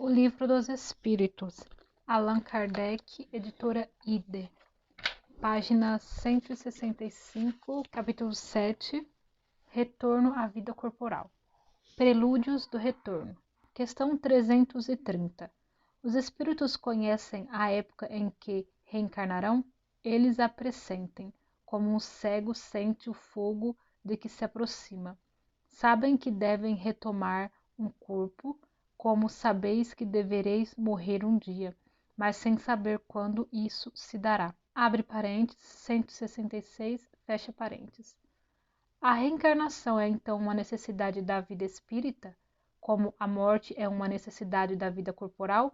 O Livro dos Espíritos, Allan Kardec, editora IDE, página 165, capítulo 7, Retorno à vida corporal. Prelúdios do retorno. Questão 330. Os espíritos conhecem a época em que reencarnarão? Eles a pressentem, como um cego sente o fogo de que se aproxima. Sabem que devem retomar um corpo, como sabeis que devereis morrer um dia, mas sem saber quando isso se dará. Abre parênteses, 166, fecha parênteses. A reencarnação é então uma necessidade da vida espírita, como a morte é uma necessidade da vida corporal?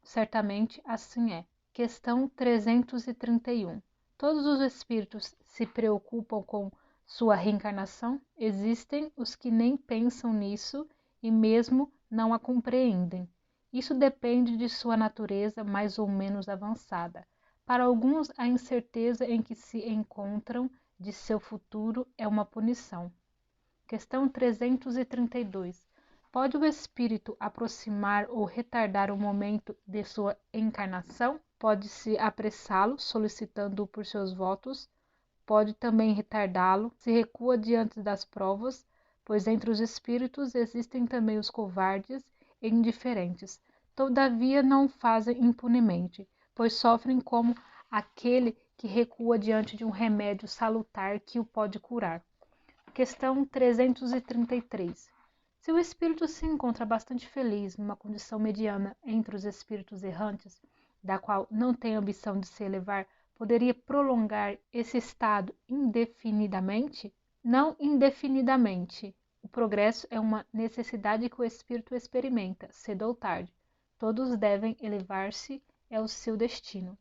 Certamente assim é. Questão 331. Todos os espíritos se preocupam com sua reencarnação? Existem os que nem pensam nisso e mesmo não a compreendem. Isso depende de sua natureza mais ou menos avançada. Para alguns, a incerteza em que se encontram de seu futuro é uma punição. Questão 332. Pode o espírito aproximar ou retardar o momento de sua encarnação? Pode-se apressá-lo, solicitando-o por seus votos. Pode também retardá-lo, se recua diante das provas, pois entre os espíritos existem também os covardes e indiferentes. Todavia não o fazem impunemente, pois sofrem como aquele que recua diante de um remédio salutar que o pode curar. Questão 333. Se o espírito se encontra bastante feliz numa condição mediana entre os espíritos errantes, da qual não tem ambição de se elevar, poderia prolongar esse estado indefinidamente? Não indefinidamente. O progresso é uma necessidade que o espírito experimenta, cedo ou tarde. Todos devem elevar-se, é o seu destino.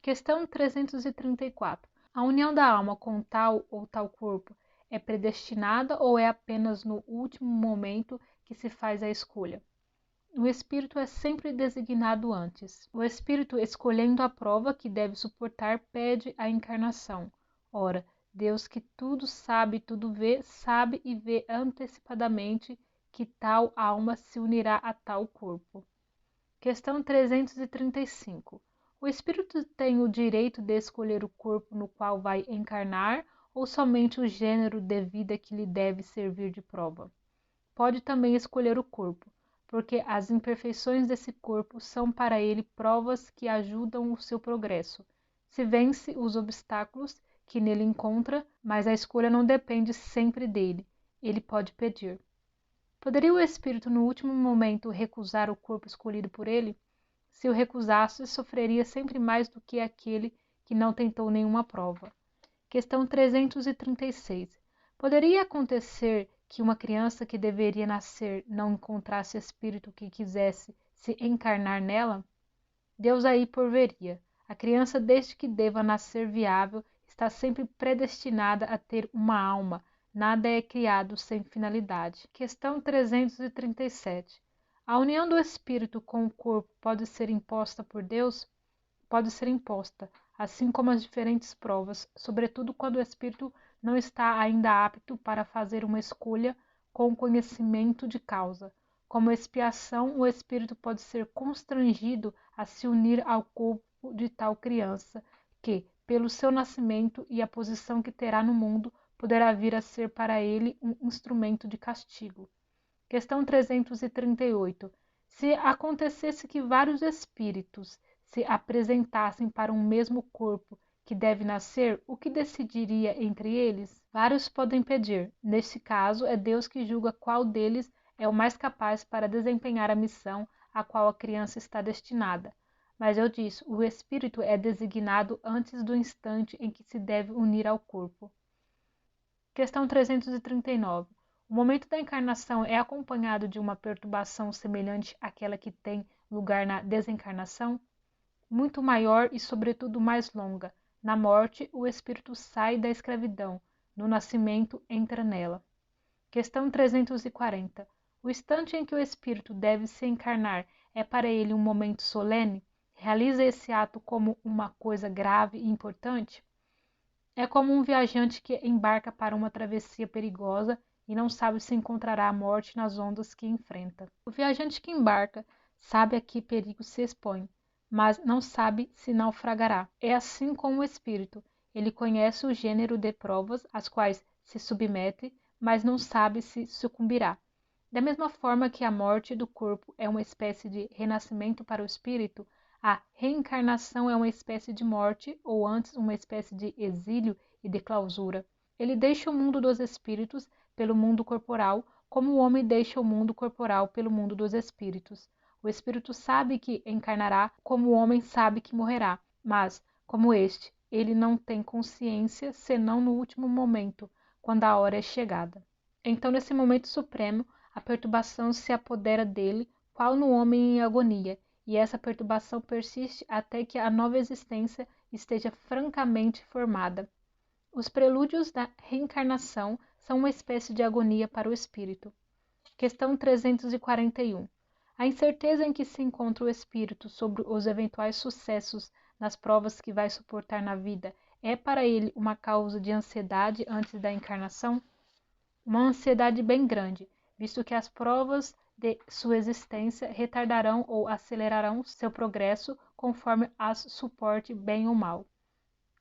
Questão 334. A união da alma com tal ou tal corpo é predestinada ou é apenas no último momento que se faz a escolha? O espírito é sempre designado antes. O espírito, escolhendo a prova que deve suportar, pede a encarnação. Ora, Deus, que tudo sabe e tudo vê, sabe e vê antecipadamente que tal alma se unirá a tal corpo. Questão 335. O espírito tem o direito de escolher o corpo no qual vai encarnar ou somente o gênero de vida que lhe deve servir de prova? Pode também escolher o corpo, porque as imperfeições desse corpo são para ele provas que ajudam o seu progresso. Se vence os obstáculos que nele encontra, mas a escolha não depende sempre dele, ele pode pedir. Poderia o espírito no último momento recusar o corpo escolhido por ele? Se o recusasse, sofreria sempre mais do que aquele que não tentou nenhuma prova. Questão 336. Poderia acontecer que uma criança que deveria nascer não encontrasse espírito que quisesse se encarnar nela? Deus aí porveria. A criança, desde que deva nascer viável, está sempre predestinada a ter uma alma. Nada é criado sem finalidade. Questão 337. A união do espírito com o corpo pode ser imposta por Deus? Pode ser imposta, assim como as diferentes provas, sobretudo quando o espírito não está ainda apto para fazer uma escolha com conhecimento de causa. Como expiação, o espírito pode ser constrangido a se unir ao corpo de tal criança, que, pelo seu nascimento e a posição que terá no mundo, poderá vir a ser para ele um instrumento de castigo. Questão 338. Se acontecesse que vários espíritos se apresentassem para um mesmo corpo que deve nascer, o que decidiria entre eles? Vários podem pedir. Neste caso, é Deus que julga qual deles é o mais capaz para desempenhar a missão a qual a criança está destinada. Mas eu disse, o espírito é designado antes do instante em que se deve unir ao corpo. Questão 339. O momento da encarnação é acompanhado de uma perturbação semelhante àquela que tem lugar na desencarnação? Muito maior e, sobretudo, mais longa. Na morte, o espírito sai da escravidão. No nascimento, entra nela. Questão 340. O instante em que o espírito deve se encarnar é para ele um momento solene? Realiza esse ato como uma coisa grave e importante? É como um viajante que embarca para uma travessia perigosa e não sabe se encontrará a morte nas ondas que enfrenta. O viajante que embarca sabe a que perigo se expõe, mas não sabe se naufragará. É assim com o espírito. Ele conhece o gênero de provas às quais se submete, mas não sabe se sucumbirá. Da mesma forma que a morte do corpo é uma espécie de renascimento para o espírito, a reencarnação é uma espécie de morte, ou antes uma espécie de exílio e de clausura. Ele deixa o mundo dos espíritos pelo mundo corporal, como o homem deixa o mundo corporal pelo mundo dos espíritos. O espírito sabe que encarnará, como o homem sabe que morrerá, mas, como este, ele não tem consciência senão no último momento, quando a hora é chegada. Então, nesse momento supremo, a perturbação se apodera dele, qual no homem em agonia, e essa perturbação persiste até que a nova existência esteja francamente formada. Os prelúdios da reencarnação são uma espécie de agonia para o espírito. Questão 341. A incerteza em que se encontra o espírito sobre os eventuais sucessos nas provas que vai suportar na vida é para ele uma causa de ansiedade antes da encarnação? Uma ansiedade bem grande, visto que as provas de sua existência retardarão ou acelerarão seu progresso conforme as suporte bem ou mal.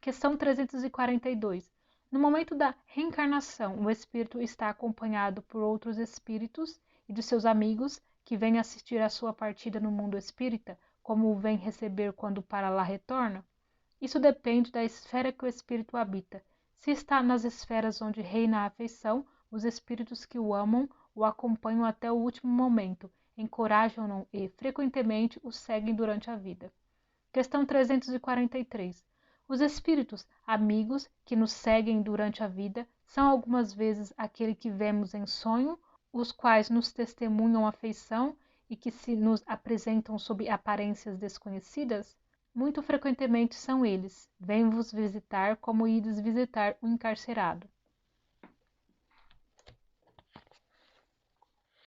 Questão 342. No momento da reencarnação, o espírito está acompanhado por outros espíritos e de seus amigos que vêm assistir à sua partida no mundo espírita, como o vem receber quando para lá retorna? Isso depende da esfera que o espírito habita. Se está nas esferas onde reina a afeição, os espíritos que o amam o acompanham até o último momento, encorajam-no e, frequentemente, o seguem durante a vida. Questão 343. Os espíritos amigos que nos seguem durante a vida são algumas vezes aquele que vemos em sonho, os quais nos testemunham afeição e que se nos apresentam sob aparências desconhecidas? Muito frequentemente são eles. Vêm-vos visitar como ides visitar o encarcerado.